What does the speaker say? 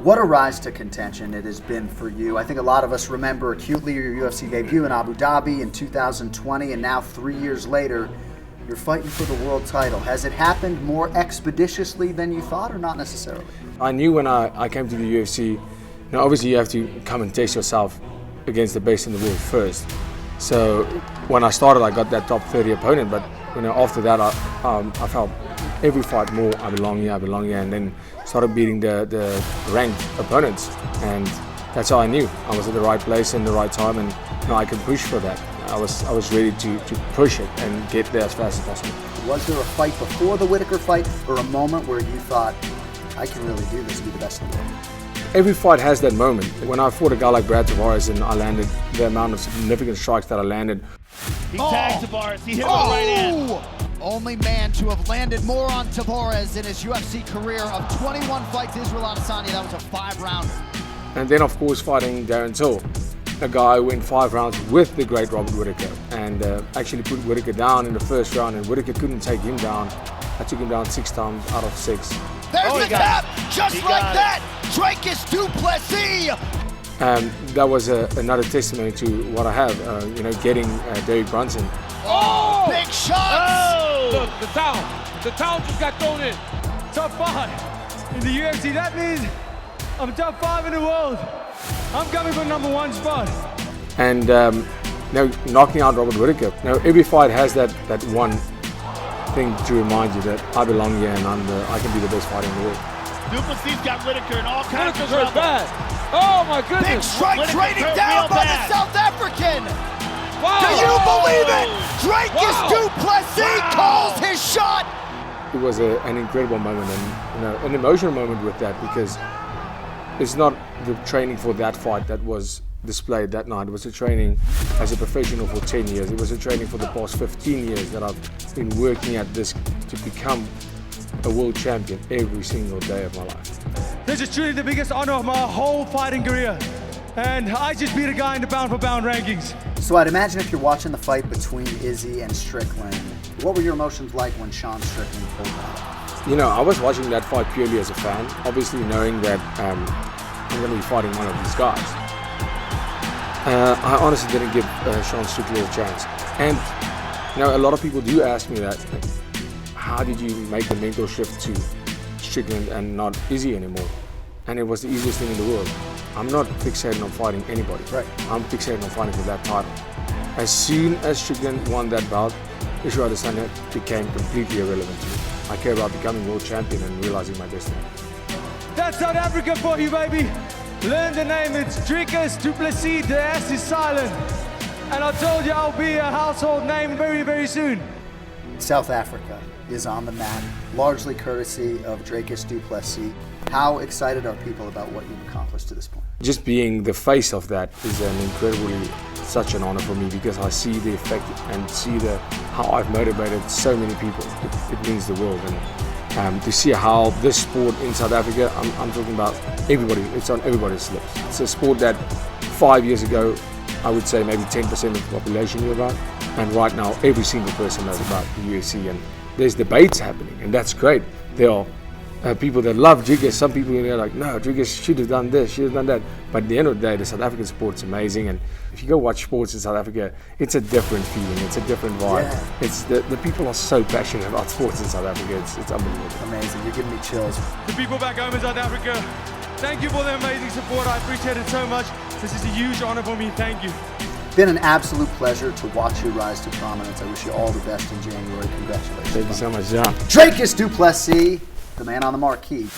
What a rise to contention it has been for you. I think a lot of us remember acutely your UFC debut in Abu Dhabi in 2020, and now 3 years later, you're fighting for the world title. Has it happened more expeditiously than you thought, or not necessarily? I knew when I came to the UFC, now obviously you have to come and test yourself against the best in the world first. So when I started, I got that top 30 opponent, but after that, I felt every fight more, I belong here, and then started beating the ranked opponents, and that's how I knew I was at the right place and the right time, and I could push for that. I was ready to push it and get there as fast as possible. Was there a fight before the Whittaker fight, or a moment where you thought, I can really do this and be the best in the world? Every fight has that moment. When I fought a guy like Brad Tavares and I landed the amount of significant strikes that I landed. He tagged Tavares, he hit him with right hand. Only man to have landed more on Tavares in his UFC career of 21 fights, Israel Adesanya. That was a 5-rounder. And then, of course, fighting Darren Till, a guy who went 5 rounds with the great Robert Whittaker, and actually put Whittaker down in the first round, and Whittaker couldn't take him down. I took him down 6 times out of 6. There's the tap, just like that. Dricus Du Plessis. That was another testimony to what I have, getting Derek Brunson. Oh, big shots! Oh! Look, the towel just got thrown in. Top 5 in the UFC. That means I'm top 5 in the world. I'm coming for #1 spot. And knocking out Robert Whittaker. Now every fight has that one thing to remind you that I belong here and I can be the best fighter in the world. Du Plessis got Whittaker in all kinds of Whittaker's trouble. bad. Oh my goodness. Big strike raining down by the South African. Wow. Do you believe it? Dricus Wow. Du Plessis calls his shot. It was an incredible moment, and an emotional moment with that, because it's not the training for that fight that was displayed that night. It was a training as a professional for 10 years. It was a training for the past 15 years that I've been working at this to become a world champion every single day of my life. This is truly the biggest honor of my whole fighting career. And I just beat a guy in the pound for pound rankings. So I'd imagine if you're watching the fight between Izzy and Strickland, what were your emotions like when Sean Strickland pulled out? I was watching that fight purely as a fan, obviously knowing that I'm going to be fighting one of these guys. I honestly didn't give Sean Strickland a chance. And a lot of people do ask me that, how did you make the mental shift to Strickland and not Izzy anymore? And it was the easiest thing in the world. I'm not fixated on fighting anybody. Right. I'm fixated on fighting for that title. As soon as Strickland won that bout, Israel Adesanya became completely irrelevant to me. I care about becoming world champion and realizing my destiny. That's South Africa for you, baby. Learn the name, it's Dricus Du Plessis. The S is silent. And I told you I'll be a household name very, very soon. South Africa is on the map, largely courtesy of Dricus Du Plessis. How excited are people about what you've accomplished to this point? Just being the face of that is such an honor for me, because I see the effect and see how I've motivated so many people. It means the world. And to see how this sport in South Africa, I'm talking about everybody, it's on everybody's lips. It's a sport that 5 years ago, I would say maybe 10% of the population knew about. And right now, every single person knows about the UFC, and there's debates happening, and that's great. There are people that love Dricus. Some people are like, no, Dricus should have done this, should have done that. But at the end of the day, the South African sport's amazing, and if you go watch sports in South Africa, it's a different feeling, it's a different vibe. Yeah. It's the people are so passionate about sports in South Africa, it's unbelievable. Amazing, you're giving me chills. The people back home in South Africa, thank you for the amazing support. I appreciate it so much. This is a huge honor for me. Thank you. Been an absolute pleasure to watch you rise to prominence. I wish you all the best in January. Congratulations. Thank you so much, John. Dricus Du Plessis, the man on the marquee.